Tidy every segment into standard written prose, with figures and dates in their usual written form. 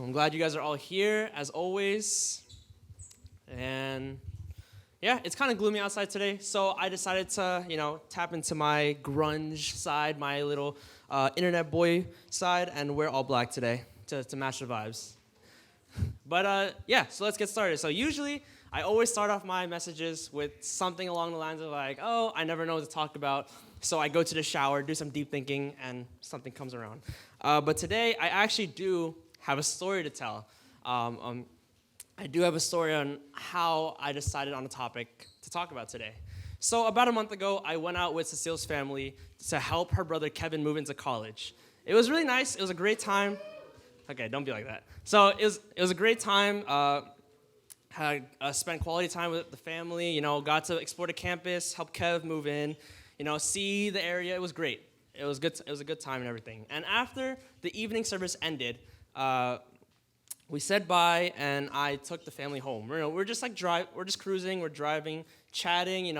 I'm glad you guys are all here, as always. And yeah, it's kind of gloomy outside today, so I decided to, tap into my grunge side, my little internet boy side, and wear all black today to match the vibes. But so let's get started. So usually, I always start off my messages with something along the lines of like, oh, I never know what to talk about, so I go to the shower, do some deep thinking, and something comes around. But today, I actually do have a story to tell. I do have a story on how I decided on a topic to talk about today. So about a month ago, I went out with Cecile's family to help her brother Kevin move into college. It was really nice. It was a great time. Okay, don't be like that. So it was a great time. Spent quality time with the family. Got to explore the campus, help Kev move in. See the area. It was great. It was good. It was a good time and everything. And after the evening service ended, we said bye, and I took the family home. We're just we're just cruising, we're driving, chatting,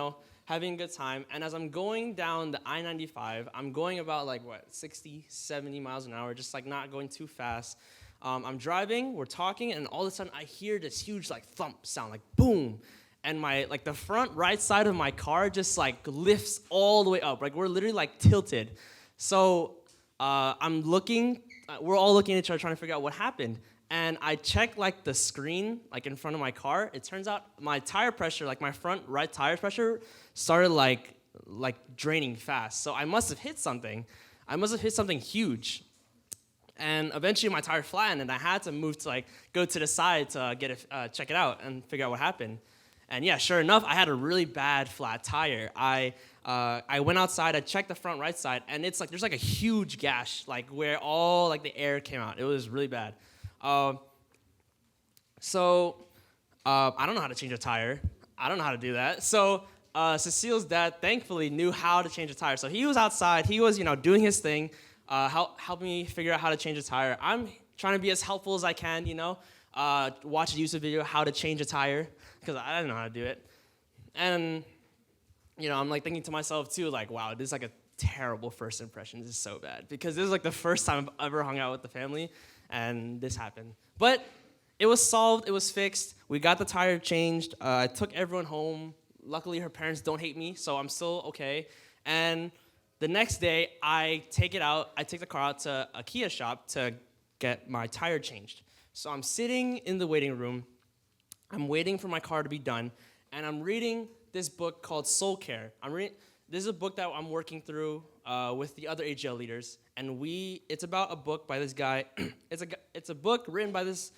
having a good time. And as I'm going down the I-95, I'm going about 60, 70 miles an hour, just not going too fast. I'm driving, we're talking, and all of a sudden I hear this huge thump sound, boom. And my the front right side of my car just lifts all the way up. We're literally tilted. So I'm looking, we're all looking at each other trying to figure out what happened. And I checked the screen in front of my car. It turns out my tire pressure, my front right tire pressure, started draining fast. So I must have hit something. I must have hit something huge. And eventually my tire flattened, and I had to move to go to the side to check it out and figure out what happened. And yeah, sure enough, I had a really bad flat tire. I went outside, I checked the front right side, and it's there's a huge gash where all the air came out. It was really bad. So I don't know how to change a tire. I don't know how to do that. So Cecile's dad thankfully knew how to change a tire. So he was outside. He was, doing his thing, helping me figure out how to change a tire. I'm trying to be as helpful as I can, watch a YouTube video how to change a tire because I didn't know how to do it. And, I'm thinking to myself too, wow, this is a terrible first impression. This is so bad because this is the first time I've ever hung out with the family. And this happened. But it was solved. It was fixed. We got the tire changed. I took everyone home. Luckily, her parents don't hate me, so I'm still okay. And the next day, I take the car out to a Kia shop to get my tire changed. So I'm sitting in the waiting room. I'm waiting for my car to be done. And I'm reading this book called Soul Care. This is a book that I'm working through with the other AGL leaders. And it's about a book by this guy. It's a book written by this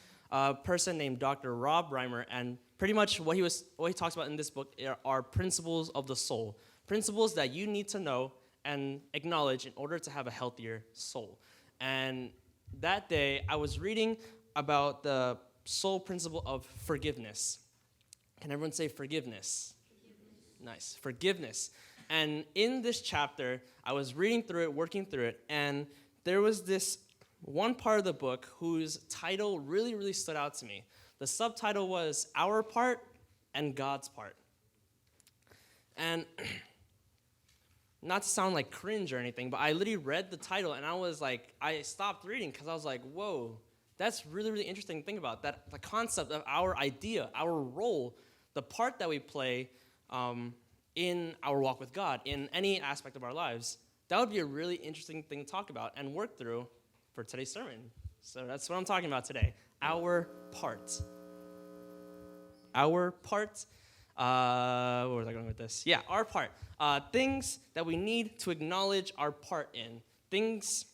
person named Dr. Rob Reimer, and pretty much what he talks about in this book are principles of the soul, principles that you need to know and acknowledge in order to have a healthier soul. And that day, I was reading about the soul principle of forgiveness. Can everyone say forgiveness? Nice, forgiveness. And in this chapter, I was reading through it, working through it, and there was this one part of the book whose title really, really stood out to me. The subtitle was Our Part and God's Part. And not to sound cringe or anything, but I literally read the title, and I stopped reading because I was whoa, that's really, really interesting to think about, that the concept of our idea, our role, the part that we play in our walk with God, in any aspect of our lives. That would be a really interesting thing to talk about and work through for today's sermon. So that's what I'm talking about today. Our part. Our part. Where was I going with this? Yeah, our part. Things that we need to acknowledge our part in. Things,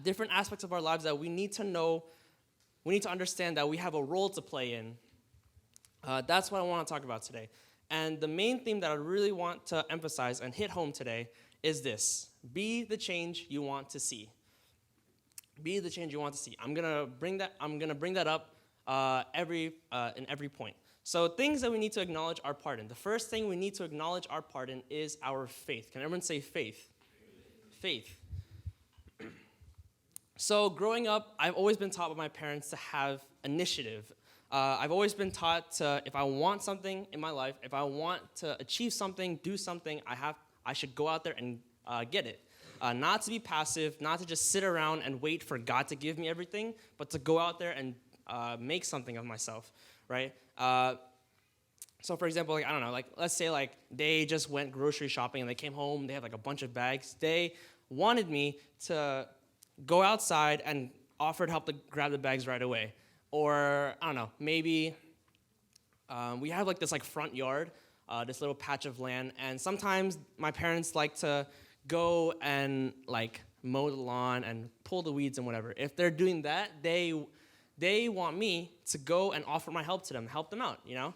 different aspects of our lives that we need to know, we need to understand that we have a role to play in. That's what I want to talk about today. And the main theme that I really want to emphasize and hit home today is this: be the change you want to see. Be the change you want to see. I'm gonna bring that up in every point. So things that we need to acknowledge our part in. The first thing we need to acknowledge our part in is our faith. Can everyone say faith? Faith. So growing up, I've always been taught by my parents to have initiative. I've always been taught to, if I want something in my life, if I want to achieve something, do something, I should go out there and get it. not to be passive, not to just sit around and wait for God to give me everything, but to go out there and make something of myself, right? So for example, like, I don't know, like let's say like they just went grocery shopping and they came home, they had like a bunch of bags. They wanted me to go outside and offer to help to grab the bags right away. Or I don't know, maybe we have like this like front yard, this little patch of land, and sometimes my parents like to go and like mow the lawn and pull the weeds and whatever. If they're doing that, they want me to go and offer my help to them, help them out, you know?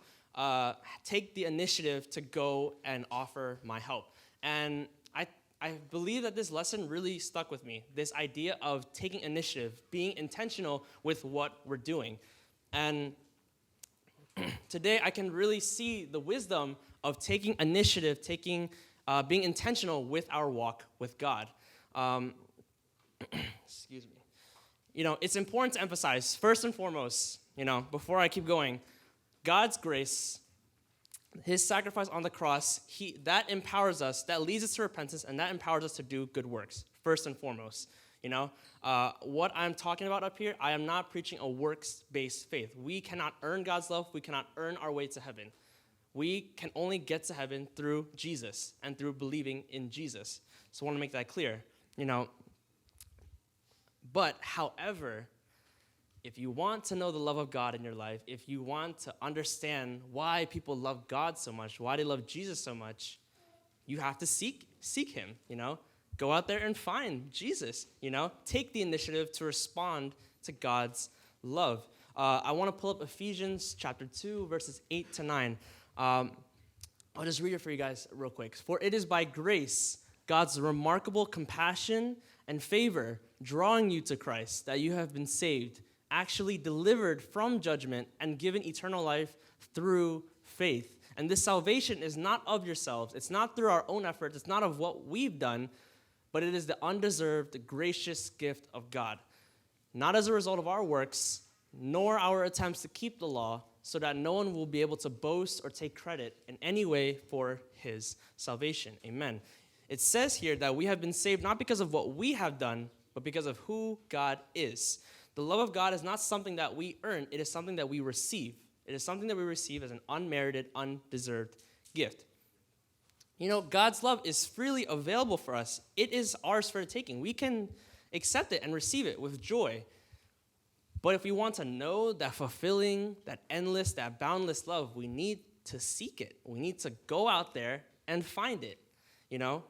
Take the initiative to go and offer my help. And I believe that this lesson really stuck with me, this idea of taking initiative, being intentional with what we're doing. And today I can really see the wisdom of taking initiative, being intentional with our walk with God. Excuse me. You know, it's important to emphasize, first and foremost, you know, before I keep going, God's grace, his sacrifice on the cross, that empowers us, that leads us to repentance, and that empowers us to do good works, first and foremost. You know, what I'm talking about up here, I am not preaching a works-based faith. We cannot earn God's love. We cannot earn our way to heaven. We can only get to heaven through Jesus and through believing in Jesus. So I want to make that clear, you know. But, however, if you want to know the love of God in your life, if you want to understand why people love God so much, why they love Jesus so much, you have to seek him, you know. Go out there and find Jesus, you know. Take the initiative to respond to God's love. I want to pull up Ephesians chapter 2, verses 8 to 9. I'll just read it for you guys real quick. For it is by grace, God's remarkable compassion and favor, drawing you to Christ, that you have been saved, actually delivered from judgment and given eternal life through faith. And this salvation is not of yourselves. It's not through our own efforts. It's not of what we've done, but it is the undeserved, gracious gift of God. Not as a result of our works, nor our attempts to keep the law, so that no one will be able to boast or take credit in any way for his salvation. Amen. It says here that we have been saved not because of what we have done, but because of who God is. The love of God is not something that we earn. It is something that we receive. It is something that we receive as an unmerited, undeserved gift. You know, God's love is freely available for us. It is ours for the taking. We can accept it and receive it with joy. But if we want to know that fulfilling, that endless, that boundless love, we need to seek it. We need to go out there and find it, you know.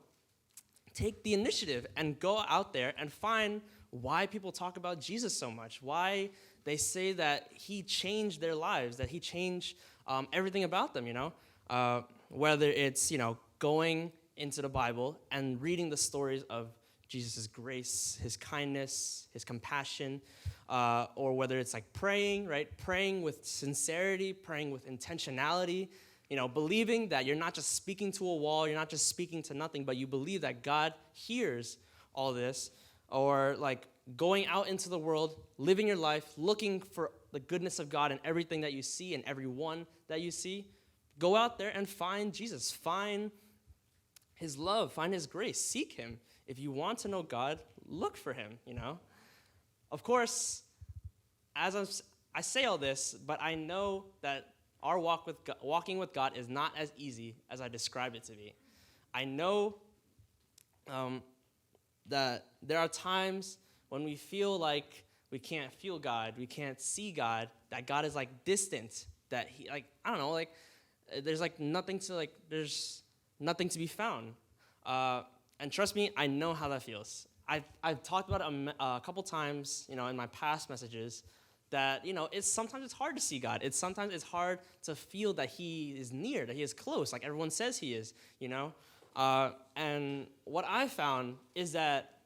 Take the initiative and go out there and find why people talk about Jesus so much, why they say that he changed their lives, that he changed everything about them, you know. Whether it's, you know, going into the Bible and reading the stories of Jesus' grace, his kindness, his compassion, or whether it's like praying, right? Praying with sincerity, praying with intentionality, you know, believing that you're not just speaking to a wall, you're not just speaking to nothing, but you believe that God hears all this, or like going out into the world, living your life, looking for the goodness of God in everything that you see and everyone that you see. Go out there and find Jesus, find his love, find his grace, seek him. If you want to know God, look for him, you know. Of course, as I say all this, but I know that our walking with God is not as easy as I described it to be. I know that there are times when we feel like we can't feel God, we can't see God, that God is like distant, that he, like, I don't know, like there's nothing to be found. And trust me, I know how that feels. I've talked about it a couple times, you know, in my past messages, that, you know, sometimes it's hard to see God. Sometimes it's hard to feel that he is near, that he is close, like everyone says he is, you know. And what I found is that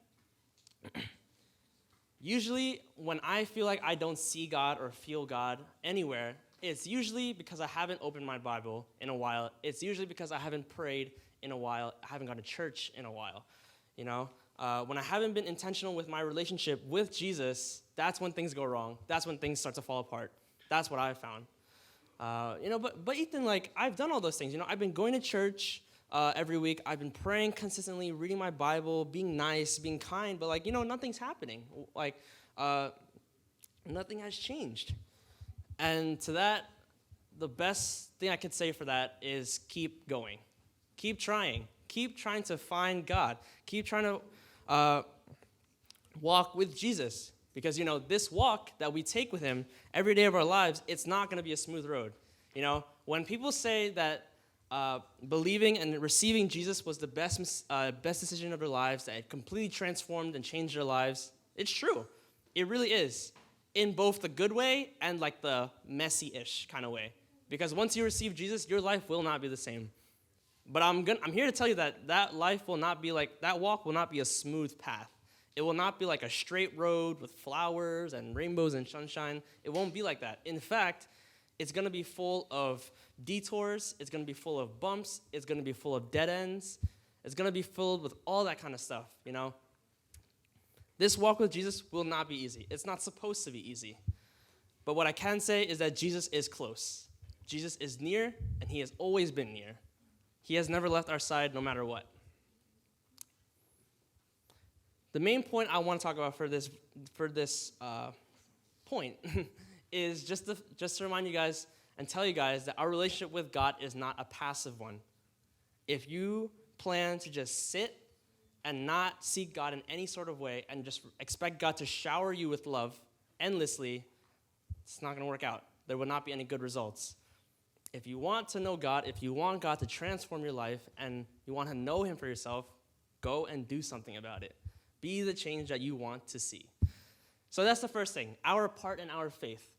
usually when I feel like I don't see God or feel God anywhere, it's usually because I haven't opened my Bible in a while. It's usually because I haven't prayed in a while. I haven't gone to church in a while, you know. When I haven't been intentional with my relationship with Jesus, that's when things go wrong. That's when things start to fall apart. That's what I've found. You know, but Ethan, like, I've done all those things. You know, I've been going to church. every week. I've been praying consistently, reading my Bible, being nice, being kind, but nothing's happening. Nothing has changed. And to that, the best thing I could say for that is keep going. Keep trying. Keep trying to find God. Keep trying to walk with Jesus. Because, this walk that we take with him every day of our lives, it's not going to be a smooth road. When people say that believing and receiving Jesus was the best decision of their lives, that it completely transformed and changed their lives, it's true. It really is. In both the good way and the messy-ish kind of way. Because once you receive Jesus, your life will not be the same. But I'm here to tell you that life will not be that walk will not be a smooth path. It will not be like a straight road with flowers and rainbows and sunshine. It won't be like that. In fact, it's going to be full of detours. It's going to be full of bumps. It's going to be full of dead ends. It's going to be filled with all that kind of stuff, This walk with Jesus will not be easy. It's not supposed to be easy. But what I can say is that Jesus is close. Jesus is near, and he has always been near. He has never left our side no matter what. The main point I want to talk about for this point is just to remind you guys and tell you guys that our relationship with God is not a passive one. If you plan to just sit and not seek God in any sort of way and just expect God to shower you with love endlessly, it's not going to work out. There will not be any good results. If you want to know God, if you want God to transform your life and you want to know him for yourself, go and do something about it. Be the change that you want to see. So that's the first thing, our part in our faith.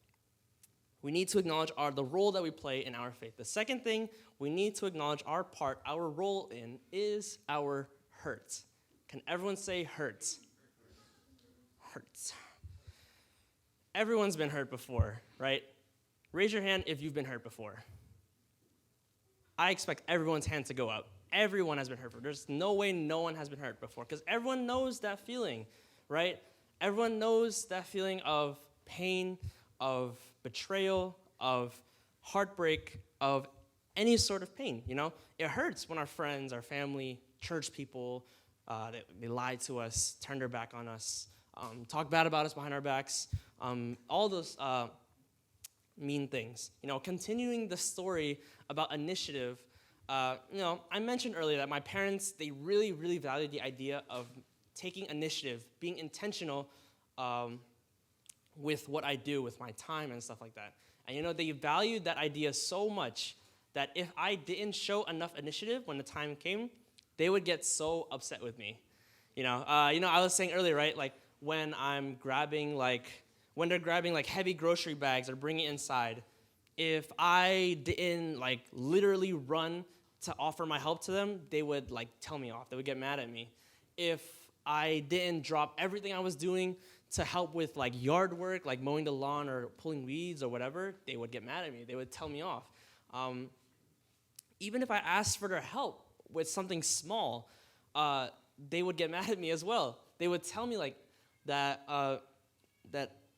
We need to acknowledge the role that we play in our faith. The second thing we need to acknowledge our part, our role in, is our hurt. Can everyone say hurt? Hurt. Everyone's been hurt before, right? Raise your hand if you've been hurt before. I expect everyone's hand to go up. Everyone has been hurt before. There's no way no one has been hurt before because everyone knows that feeling, right? Everyone knows that feeling of pain, of betrayal, of heartbreak, of any sort of pain, It hurts when our friends, our family, church people, they lie to us, turn their back on us, talk bad about us behind our backs, all those mean things. Continuing the story about initiative, I mentioned earlier that my parents, they really, really valued the idea of taking initiative, being intentional with what I do, with my time and stuff like that. And, they valued that idea so much that if I didn't show enough initiative when the time came, they would get so upset with me. I was saying earlier, right, when they're grabbing heavy grocery bags or bringing it inside, if I didn't literally run to offer my help to them, they would tell me off. They would get mad at me. If I didn't drop everything I was doing to help with yard work, mowing the lawn or pulling weeds or whatever, they would get mad at me. They would tell me off. Even if I asked for their help with something small, they would get mad at me as well. They would tell me that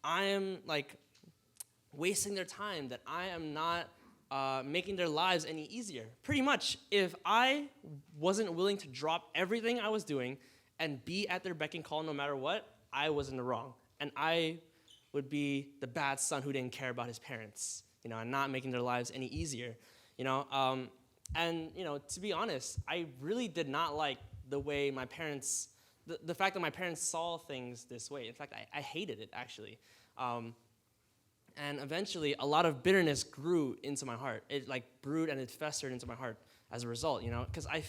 I am wasting their time, that I am not making their lives any easier. Pretty much, if I wasn't willing to drop everything I was doing and be at their beck and call no matter what, I was in the wrong. And I would be the bad son who didn't care about his parents, and not making their lives any easier, And, to be honest, I really did not like the way my parents, the fact that my parents saw things this way. In fact, I hated it, actually. And eventually, a lot of bitterness grew into my heart. It brewed and it festered into my heart as a result, because I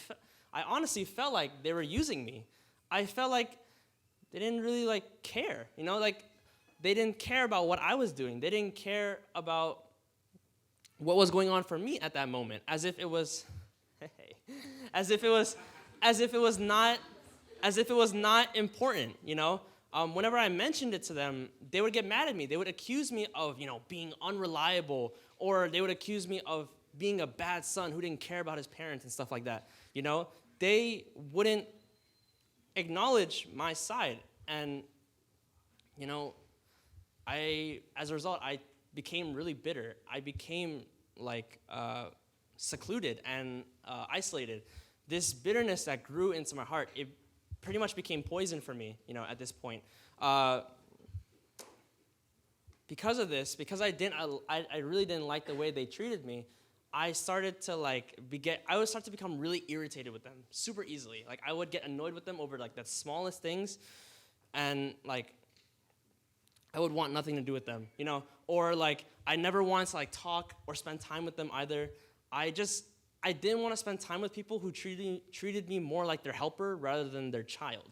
honestly felt like they were using me. I felt like they didn't really care, they didn't care about what I was doing. They didn't care about what was going on for me at that moment, as if it was not important, Whenever I mentioned it to them, they would get mad at me. They would accuse me of, being unreliable, or they would accuse me of being a bad son who didn't care about his parents and stuff like that. They wouldn't acknowledge my side, and as a result, I became really bitter. I became secluded and isolated this bitterness that grew into my heart, it pretty much became poison for me, at this point. Because of this, because I really didn't like the way they treated me, I started to I would start to become really irritated with them super easily. Like I would get annoyed with them over like the smallest things, and like I would want nothing to do with them, or like I never wanted to like talk or spend time with them either. I didn't want to spend time with people who treated me more like their helper rather than their child,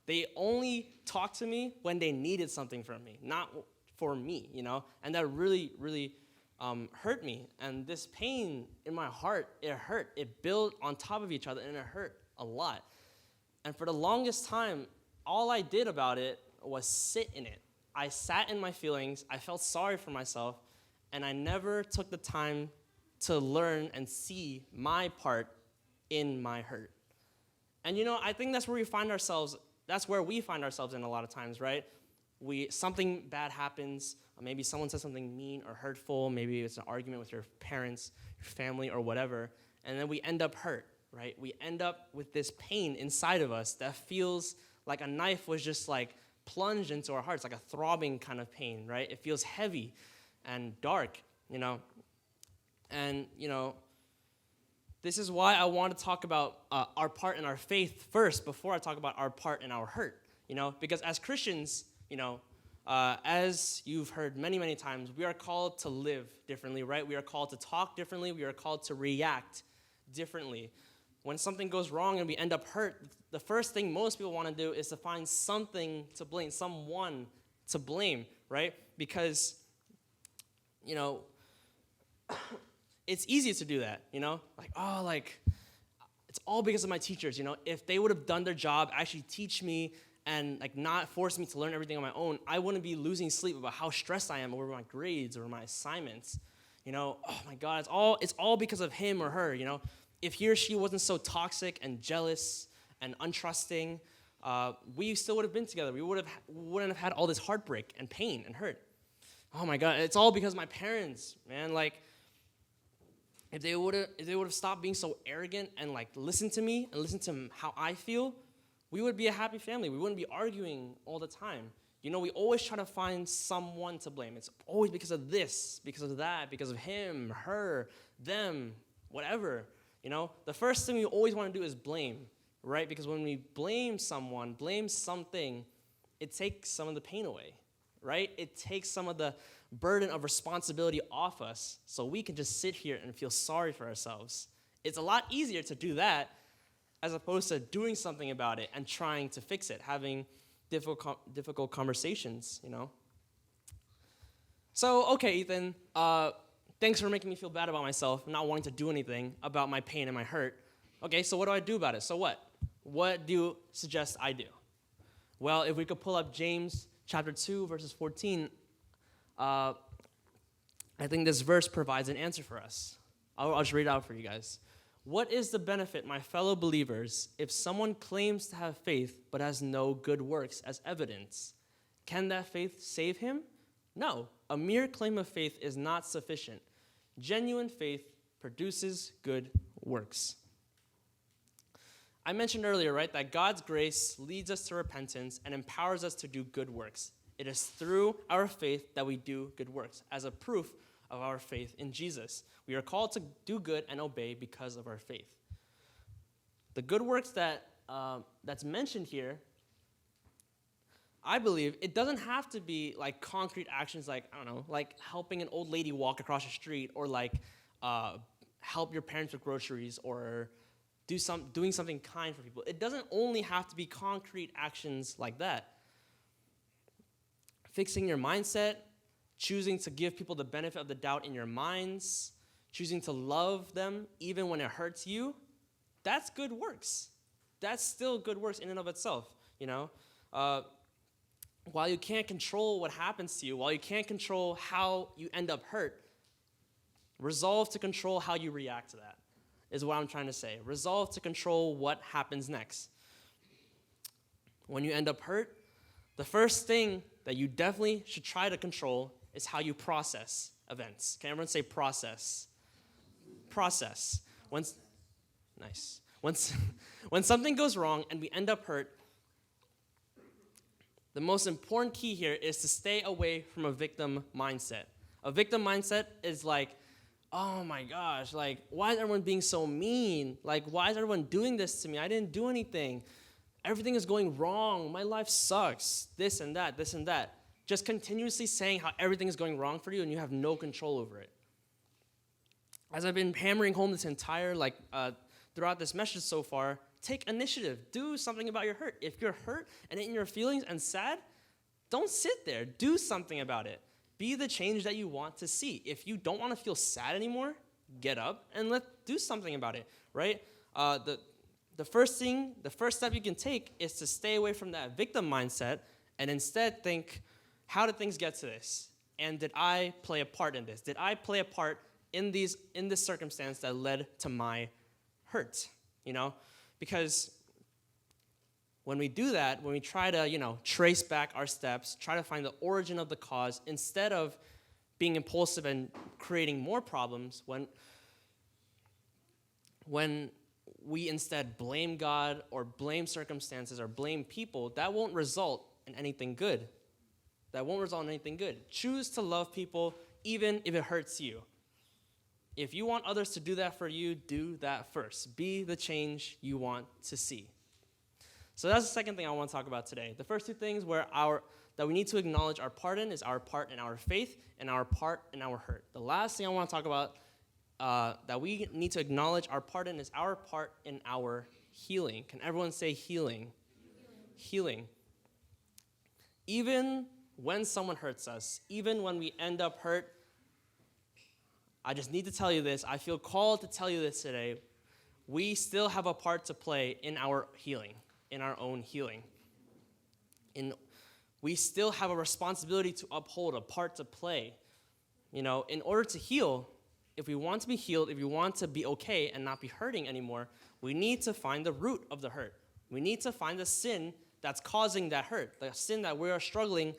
They only talked to me when they needed something from me, not for me, and that really, really hurt me. And this pain in my heart, it hurt. It built on top of each other, and it hurt a lot. And for the longest time, all I did about it was sit in it. I sat in my feelings, I felt sorry for myself, and I never took the time to learn and see my part in my hurt. And I think that's where we find ourselves in a lot of times, right? Something bad happens, maybe someone says something mean or hurtful, maybe it's an argument with your parents, your family, or whatever, and then we end up hurt, right? We end up with this pain inside of us that feels like a knife was just like plunged into our hearts, like a throbbing kind of pain, right? It feels heavy and dark, And, this is why I want to talk about our part in our faith first before I talk about our part in our hurt, Because as Christians, as you've heard many, many times, we are called to live differently, right? We are called to talk differently. We are called to react differently. When something goes wrong and we end up hurt, the first thing most people want to do is to find something to blame, someone to blame, right? Because, it's easy to do that, it's all because of my teachers, If they would have done their job, actually teach me and not force me to learn everything on my own, I wouldn't be losing sleep about how stressed I am over my grades or my assignments. Oh my God, it's all because of him or her, If he or she wasn't so toxic and jealous and untrusting, we still would have been together. We wouldn't have had all this heartbreak and pain and hurt. Oh my God, it's all because of my parents, man. If they would have stopped being so arrogant and listened to me and listened to how I feel, we would be a happy family. We wouldn't be arguing all the time. We always try to find someone to blame. It's always because of this, because of that, because of him, her, them, whatever. The first thing we always want to do is blame, right? Because when we blame someone, blame something, it takes some of the pain away, right? It takes some of the burden of responsibility off us so we can just sit here and feel sorry for ourselves. It's a lot easier to do that as opposed to doing something about it and trying to fix it, having difficult conversations, So, okay, Ethan, thanks for making me feel bad about myself, not wanting to do anything about my pain and my hurt. Okay, so what do I do about it? So what? What do you suggest I do? Well, if we could pull up James chapter 2, verses 14, I think this verse provides an answer for us. I'll just read it out for you guys. What is the benefit, my fellow believers, if someone claims to have faith but has no good works as evidence? Can that faith save him? No, a mere claim of faith is not sufficient. Genuine faith produces good works. I mentioned earlier, right, that God's grace leads us to repentance and empowers us to do good works. It is through our faith that we do good works, as a proof of our faith in Jesus. We are called to do good and obey because of our faith. The good works that's mentioned here, I believe, it doesn't have to be concrete actions like helping an old lady walk across the street, or help your parents with groceries, or doing something kind for people. It doesn't only have to be concrete actions like that. Fixing your mindset, choosing to give people the benefit of the doubt in your minds, choosing to love them even when it hurts you, that's good works. That's still good works in and of itself, While you can't control what happens to you, while you can't control how you end up hurt, resolve to control how you react to that, is what I'm trying to say. Resolve to control what happens next. When you end up hurt, the first thing that you definitely should try to control is how you process events. Can everyone say process? Process. Nice. Once, when something goes wrong and we end up hurt, the most important key here is to stay away from a victim mindset. A victim mindset is like, oh my gosh, like, why is everyone being so mean? Like, why is everyone doing this to me? I didn't do anything. Everything is going wrong. My life sucks. This and that, this and that. Just continuously saying how everything is going wrong for you and you have no control over it. As I've been hammering home this entire, throughout this message so far, take initiative. Do something about your hurt. If you're hurt and in your feelings and sad, don't sit there. Do something about it. Be the change that you want to see. If you don't want to feel sad anymore, get up and do something about it, right? The first step you can take is to stay away from that victim mindset and instead think, how did things get to this? And did I play a part in this? Did I play a part in this circumstance that led to my hurt? Because when we do that, when we try to, trace back our steps, try to find the origin of the cause, instead of being impulsive and creating more problems, when we instead blame God or blame circumstances or blame people, that won't result in anything good. Choose to love people even if it hurts you. If you want others to do that for you, do that first. Be the change you want to see. So that's the second thing I want to talk about today. The first two things that we need to acknowledge our part in is our part in our faith and our part in our hurt. The last thing I want to talk about that we need to acknowledge our part in is our part in our healing. Can everyone say healing? Healing. Even when someone hurts us, even when we end up hurt, I just need to tell you this. I feel called to tell you this today. We still have a part to play in our healing, in our own healing. We still have a responsibility to uphold, a part to play. In order to heal, if we want to be healed, if we want to be okay and not be hurting anymore, we need to find the root of the hurt. We need to find the sin that's causing that hurt, the sin that we are struggling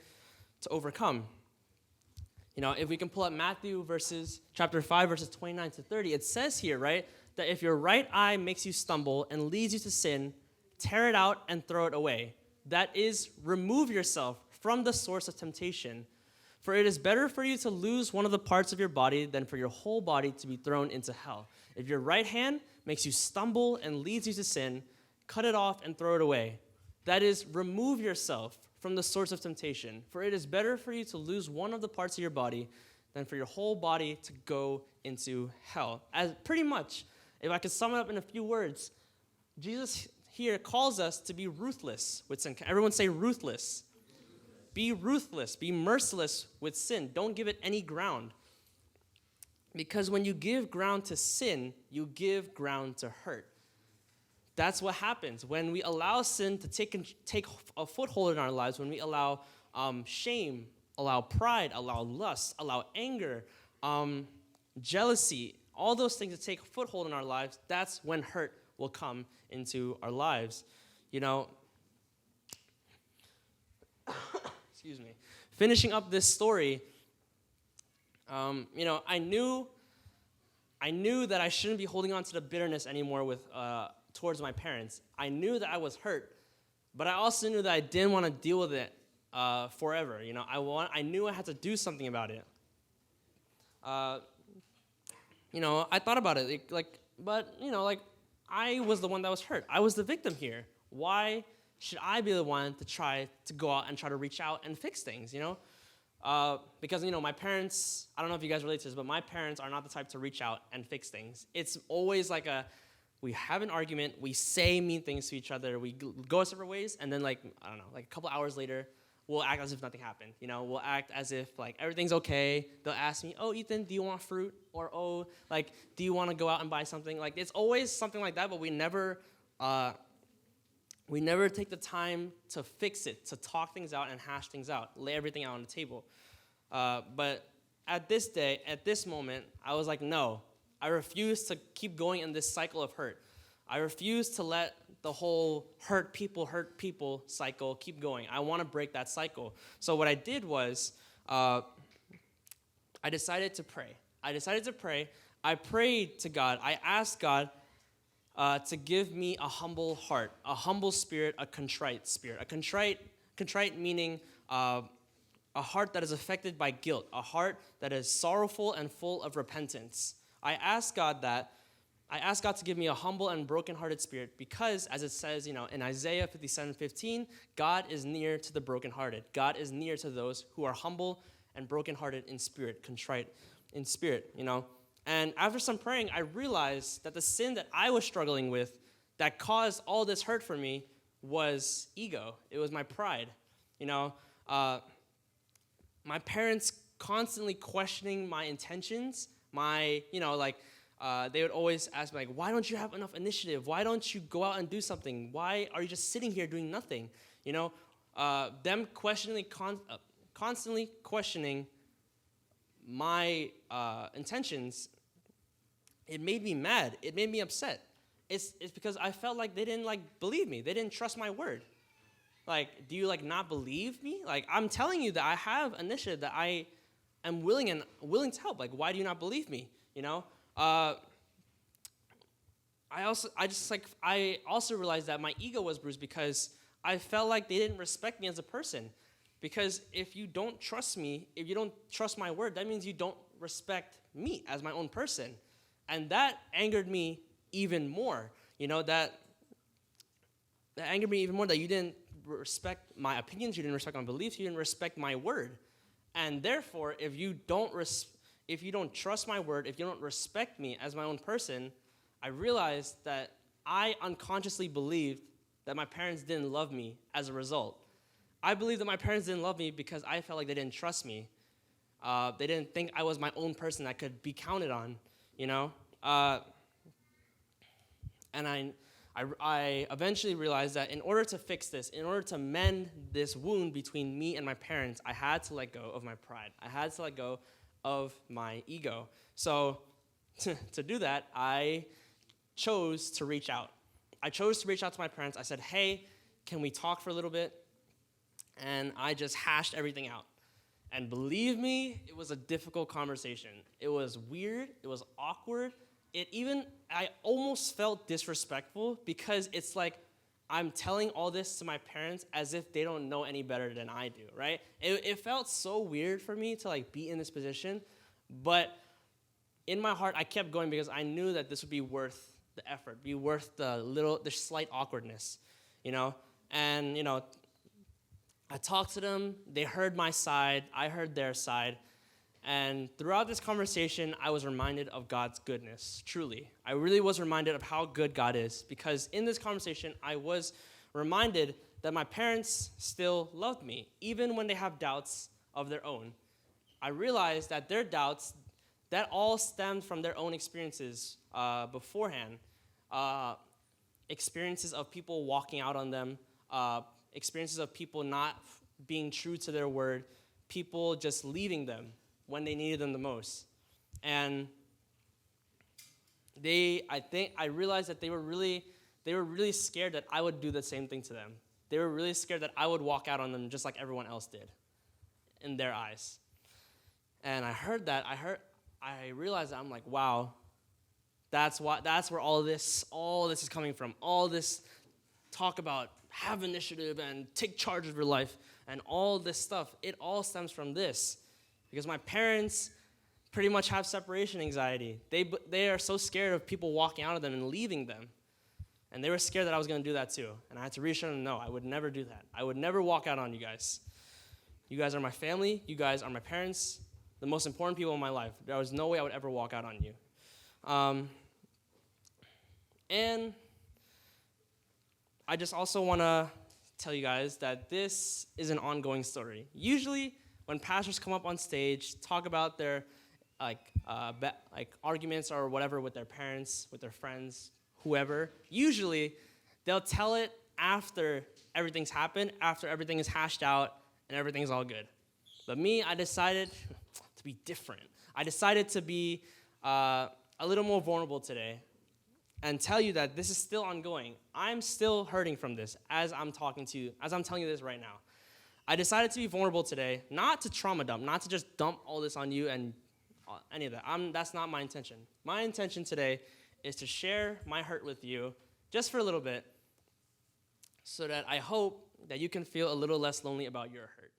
to overcome. If we can pull up Matthew chapter 5, verses 29 to 30, it says here, right, that if your right eye makes you stumble and leads you to sin, tear it out and throw it away. That is, remove yourself from the source of temptation. For it is better for you to lose one of the parts of your body than for your whole body to be thrown into hell. If your right hand makes you stumble and leads you to sin, cut it off and throw it away. That is, remove yourself from the source of temptation. For it is better for you to lose one of the parts of your body than for your whole body to go into hell. As pretty much, if I could sum it up in a few words, Jesus here calls us to be ruthless with sin. Can everyone say ruthless? Be ruthless. Be merciless with sin. Don't give it any ground. Because when you give ground to sin, you give ground to hurt. That's what happens when we allow sin to take a foothold in our lives, when we allow shame, allow pride, allow lust, allow anger, jealousy, all those things to take a foothold in our lives. That's when hurt will come into our lives. Excuse me. Finishing up this story, I knew that I shouldn't be holding on to the bitterness anymore towards my parents. I knew that I was hurt, but I also knew that I didn't want to deal with it forever. I knew I had to do something about it. I thought about it, but I was the one that was hurt. I was the victim here. Why should I be the one to try to go out and try to reach out and fix things, Because, my parents, I don't know if you guys relate to this, but my parents are not the type to reach out and fix things. It's always we have an argument, we say mean things to each other, we go our separate ways, and then, a couple hours later, we'll act as if nothing happened, We'll act as if, everything's okay. They'll ask me, oh, Ethan, do you want fruit? Or, oh, do you want to go out and buy something? It's always something like that, but we never take the time to fix it, to talk things out and hash things out, lay everything out on the table. But at this moment, I was like, no, I refuse to keep going in this cycle of hurt. I refuse to let the whole hurt people cycle keep going. I want to break that cycle. So what I did was I decided to pray. I prayed to God. I asked God, to give me a humble heart, a humble spirit, a contrite spirit. Contrite meaning a heart that is affected by guilt, a heart that is sorrowful and full of repentance. I ask God to give me a humble and brokenhearted spirit because, as it says, in Isaiah 57:15, God is near to the brokenhearted. God is near to those who are humble and brokenhearted in spirit, contrite in spirit. And after some praying, I realized that the sin that I was struggling with that caused all this hurt for me was ego. It was my pride. My parents constantly questioning my intentions, they would always ask me, like, why don't you have enough initiative? Why don't you go out and do something? Why are you just sitting here doing nothing? Them constantly questioning my intentions, it made me mad. It made me upset. It's because I felt like they didn't believe me. They didn't trust my word. Do you not believe me? I'm telling you that I have initiative, that I am willing to help. Why do you not believe me? I also realized that my ego was bruised because I felt like they didn't respect me as a person. Because if you don't trust me, if you don't trust my word, that means you don't respect me as my own person. And that angered me even more. That angered me even more, that you didn't respect my opinions, you didn't respect my beliefs, you didn't respect my word. And therefore, if you don't trust my word, if you don't respect me as my own person, I realized that I unconsciously believed that my parents didn't love me as a result. I believed that my parents didn't love me because I felt like they didn't trust me. They didn't think I was my own person that could be counted on, and I eventually realized that in order to fix this, in order to mend this wound between me and my parents, I had to let go of my pride. I had to let go of my ego. So to do that, I chose to reach out. I chose to reach out to my parents. I said, hey, can we talk for a little bit? And I just hashed everything out. And believe me, it was a difficult conversation. It was weird. It was awkward. I almost felt disrespectful because it's like I'm telling all this to my parents as if they don't know any better than I do, right? It felt so weird for me to be in this position, but in my heart, I kept going because I knew that this would be worth the effort, be worth the slight awkwardness, And, I talked to them. They heard my side. I heard their side. And throughout this conversation, I was reminded of God's goodness, truly. I really was reminded of how good God is, because in this conversation, I was reminded that my parents still loved me, even when they have doubts of their own. I realized that their doubts, that all stemmed from their own experiences beforehand, experiences of people walking out on them, experiences of people not being true to their word, people just leaving them when they needed them the most. And I realized that they were really scared that I would do the same thing to them. They were really scared that I would walk out on them just like everyone else did in their eyes. And I heard that. I realized that I'm like, wow, that's where all this is coming from. All this talk about have initiative and take charge of your life and all this stuff, it all stems from this. Because my parents pretty much have separation anxiety. They are so scared of people walking out of them and leaving them. And they were scared that I was going to do that too. And I had to reassure them, no, I would never do that. I would never walk out on you guys. You guys are my family. You guys are my parents, the most important people in my life. There was no way I would ever walk out on you. And I just also want to tell you guys that this is an ongoing story. Usually, when pastors come up on stage, talk about their arguments or whatever with their parents, with their friends, whoever, usually they'll tell it after everything's happened, after everything is hashed out and everything's all good. But me, I decided to be different. I decided to be a little more vulnerable today and tell you that this is still ongoing. I'm still hurting from this as I'm talking to you, as I'm telling you this right now. I decided to be vulnerable today, not to trauma dump, not to just dump all this on you and any of that. That's not my intention. My intention today is to share my hurt with you just for a little bit so that I hope that you can feel a little less lonely about your hurt.